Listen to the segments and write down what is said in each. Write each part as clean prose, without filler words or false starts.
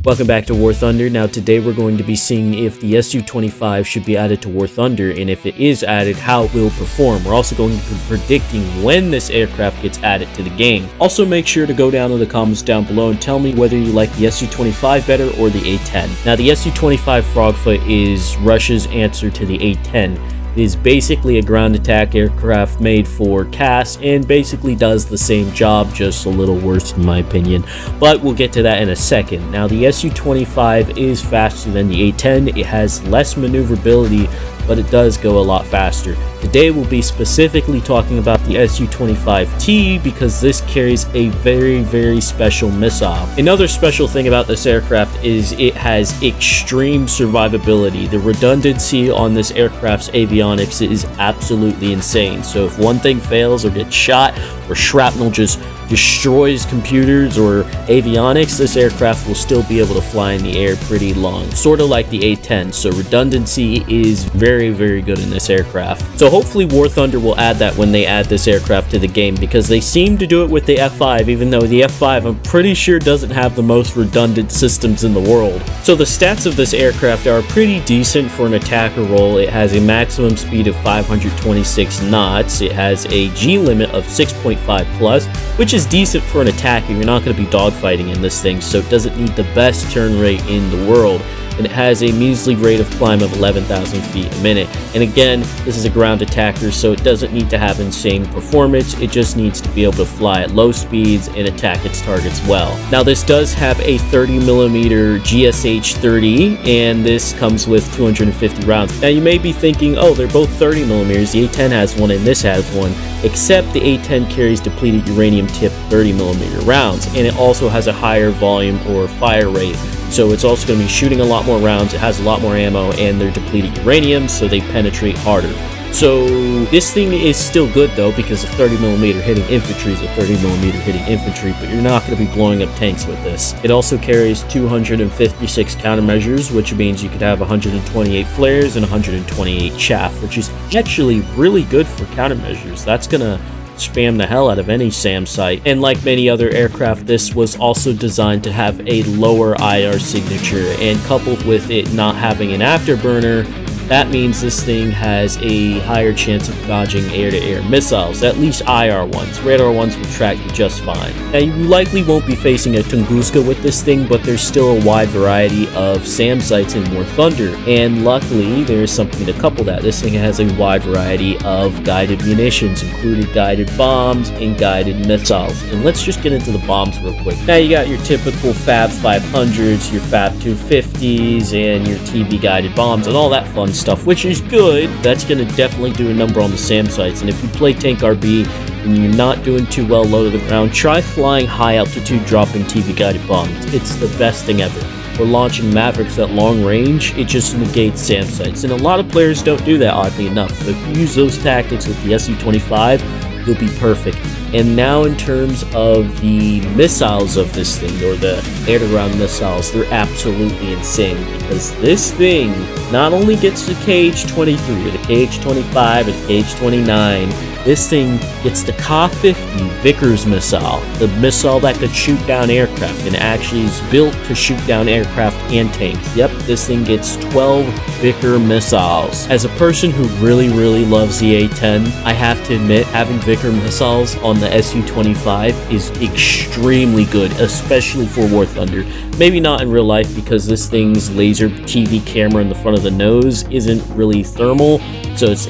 Welcome back to WarThunder. Now today we're going to be seeing if the SU-25 should be added to WarThunder, and if it is added, how it will perform. We're also going to be predicting when this aircraft gets added to the game. Also make sure to go down in the comments down below and tell me whether you like the SU-25 better or the A-10. Now the SU-25 Frogfoot is Russia's answer to the A-10. It is basically a ground attack aircraft made for CAS and basically does the same job, just a little worse in my opinion, but we'll get to that in a second. Now the SU-25 is faster than the A-10, it has less maneuverability, but it does go a lot faster. Today we'll be specifically talking about the SU-25T because this carries a very special missile. Another special thing about this aircraft is it has extreme survivability. The redundancy on this aircraft's avionics is absolutely insane. So if one thing fails or gets shot or shrapnel just destroys computers or avionics, this aircraft will still be able to fly in the air pretty long, sort of like the A-10. So redundancy is very good in this aircraft. So hopefully WarThunder will add that when they add this aircraft to the game, because they seem to do it with the F5, even though the F5 I'm pretty sure doesn't have the most redundant systems in the world. So the stats of this aircraft are pretty decent for an attacker role. It has a maximum speed of 526 knots, it has a G limit of 6.5 plus, which is decent for an attacker. You're not going to be dogfighting in this thing, so it doesn't need the best turn rate in the world, and it has a measly rate of climb of 11,000 feet a minute. And again, this is a ground attacker, so it doesn't need to have insane performance, it just needs to be able to fly at low speeds and attack its targets well. Now this does have a 30mm GSH-30, and this comes with 250 rounds. Now you may be thinking, oh, they're both 30mm, the A-10 has one and this has one, except the A-10 carries depleted uranium tipped 30mm rounds, and it also has a higher volume or fire rate. So it's also going to be shooting a lot more rounds, it has a lot more ammo, and they're depleted uranium, so they penetrate harder. So this thing is still good though, because a 30mm hitting infantry is a 30mm hitting infantry, but you're not going to be blowing up tanks with this. It also carries 256 countermeasures, which means you could have 128 flares and 128 chaff, which is actually really good for countermeasures. That's going to spam the hell out of any SAM site. And like many other aircraft, this was also designed to have a lower IR signature, and coupled with it not having an afterburner, that means this thing has a higher chance of dodging air-to-air missiles, at least IR ones. Radar ones will track you just fine. Now you likely won't be facing a Tunguska with this thing, but there's still a wide variety of SAM sites in WarThunder, and luckily there is something to couple that. This thing has a wide variety of guided munitions, including guided bombs and guided missiles. And let's just get into the bombs real quick. Now you got your typical Fab 500s, your Fab 250s, and your TV guided bombs and all that fun stuff, which is good. That's going to definitely do a number on the SAM sites. And if you play Tank RB and you're not doing too well low to the ground, try flying high altitude dropping TV guided bombs. It's the best thing ever. Or launching Mavericks at long range, it just negates SAM sites, and a lot of players don't do that, oddly enough. So if you use those tactics with the SU-25, you'll be perfect. And now in terms of the missiles of this thing, or the air-to-ground missiles, they're absolutely insane, because this thing not only gets the KH-23, or the KH-25, or the KH-29, this thing gets the Ka-50 Vihkr's missile, the missile that could shoot down aircraft, and actually is built to shoot down aircraft and tanks. Yep, this thing gets 12 Vihkr missiles. As a person who really loves the A-10, I have to admit, having Vihkr missiles on the SU-25 is extremely good, especially for WarThunder. Maybe not in real life, because this thing's laser TV camera in the front of the nose isn't really thermal, so it's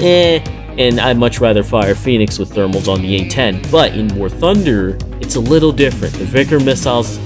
and I'd much rather fire Phoenix with thermals on the A-10. But in WarThunder, it's a little different. The Vihkr missiles,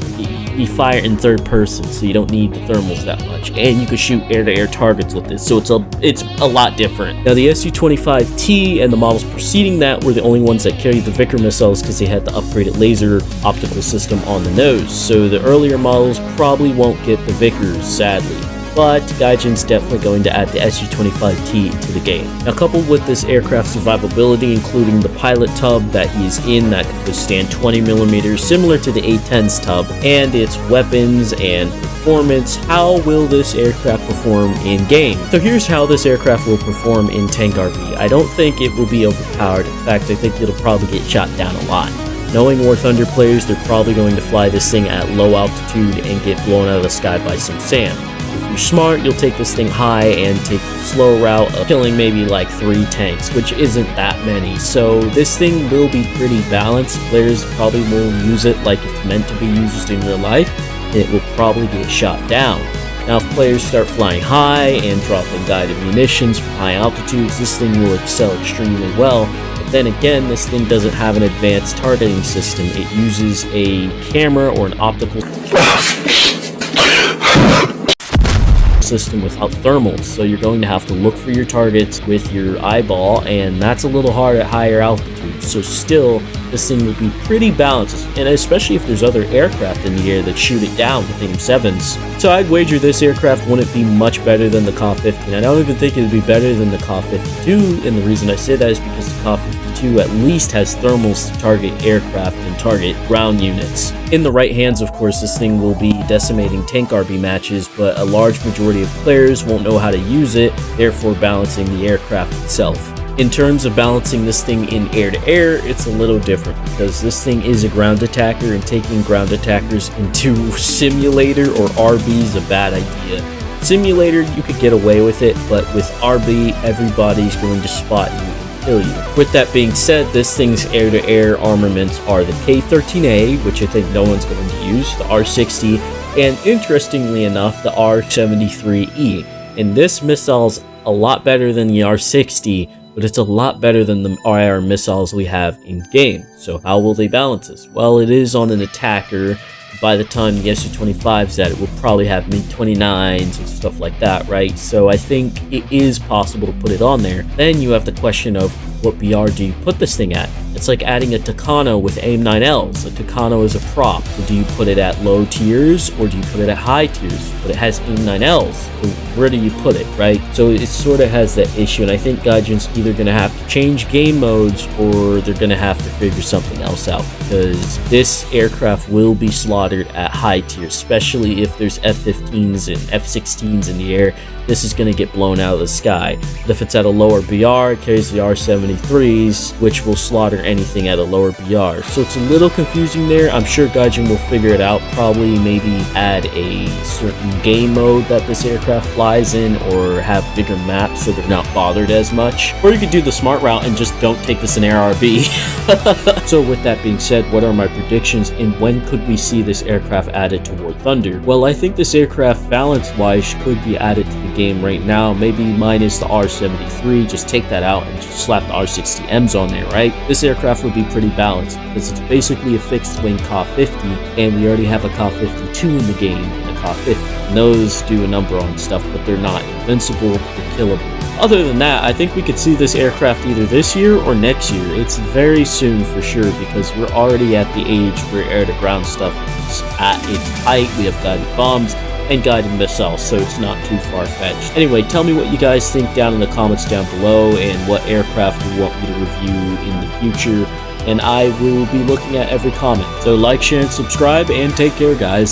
you fire in third person, so you don't need the thermals that much, and you can shoot air-to-air targets with this, so it's a lot different. Now the SU-25T and the models preceding that were the only ones that carried the Vihkr missiles because they had the upgraded laser optical system on the nose, so the earlier models probably won't get the Vihkrs, sadly. But Gaijin's definitely going to add the SU-25T to the game. Now coupled with this aircraft's survivability, including the pilot tub that he's in that can withstand 20mm, similar to the A-10's tub, and its weapons and performance, how will this aircraft perform in game? So here's how this aircraft will perform in Tank RB. I don't think it will be overpowered. In fact, I think it'll probably get shot down a lot. Knowing WarThunder players, they're probably going to fly this thing at low altitude and get blown out of the sky by some sand. If you're smart, you'll take this thing high and take the slow route of killing maybe like 3 tanks, which isn't that many. So this thing will be pretty balanced. Players probably will use it like it's meant to be used in real life. It will probably get shot down. Now if players start flying high and dropping guided munitions from high altitudes, this thing will excel extremely well. But then again, this thing doesn't have an advanced targeting system. It uses a camera or an optical system without thermals, so you're going to have to look for your targets with your eyeball, and that's a little hard at higher altitudes. So still, this thing will be pretty balanced, and especially if there's other aircraft in the air that shoot it down with AIM-7s. So I'd wager this aircraft wouldn't be much better than the Ka-50. I don't even think it would be better than the Ka-52, and the reason I say that is because the Ka-52 at least has thermals to target aircraft and target ground units. In the right hands, of course, this thing will be decimating tank RB matches, but a large majority of players won't know how to use it, therefore balancing the aircraft itself. In terms of balancing this thing in air-to-air, it's a little different because this thing is a ground attacker, and taking ground attackers into simulator or RB is a bad idea. Simulator, you could get away with it, but with RB, everybody's going to spot you and kill you. With that being said, this thing's air-to-air armaments are the K-13A, which I think no one's going to use, the R-60, and interestingly enough, the R-73E. And this missile's a lot better than the R-60, but it's a lot better than the IR missiles we have in game. So how will they balance this? Well, it is on an attacker. By the time the SU-25's at it, we'll probably have MiG-29s and stuff like that, right? So I think it is possible to put it on there. Then you have the question of what BR do you put this thing at? It's like adding a Tucano with AIM-9Ls. A Tucano is a prop. So do you put it at low tiers or do you put it at high tiers? But it has AIM-9Ls. So where do you put it, right? So it sort of has that issue, and I think Gaijin's either going to have to change game modes or they're going to have to figure something else out, because this aircraft will be slaughtered at high tiers, especially if there's F-15s and F-16s in the air. This is going to get blown out of the sky. But if it's at a lower BR, it carries the R-73s, which will slaughter anything at a lower BR. So it's a little confusing there. I'm sure Gaijin will figure it out. Probably maybe add a certain game mode that this aircraft flies in, or have bigger maps so they're not bothered as much. Or you could do the smart route and just don't take this in ARB. So with that being said, what are my predictions, and when could we see this aircraft added to WarThunder? Well, I think this aircraft balance-wise could be added to the game right now, maybe minus the R-73, just take that out and just slap the R-60Ms on there, right? This aircraft would be pretty balanced because it's basically a fixed wing Ka-50, and we already have a Ka-52 in the game, and a Ka-50. And those do a number on stuff, but they're not invincible, they're killable. Other than that, I think we could see this aircraft either this year or next year. It's very soon for sure, because we're already at the age where air-to-ground stuff is at its height. We have guided bombs and guided missiles, so it's not too far-fetched. Anyway, tell me what you guys think down in the comments down below, and what aircraft you want me to review in the future, and I will be looking at every comment. So like, share, and subscribe, and take care, guys.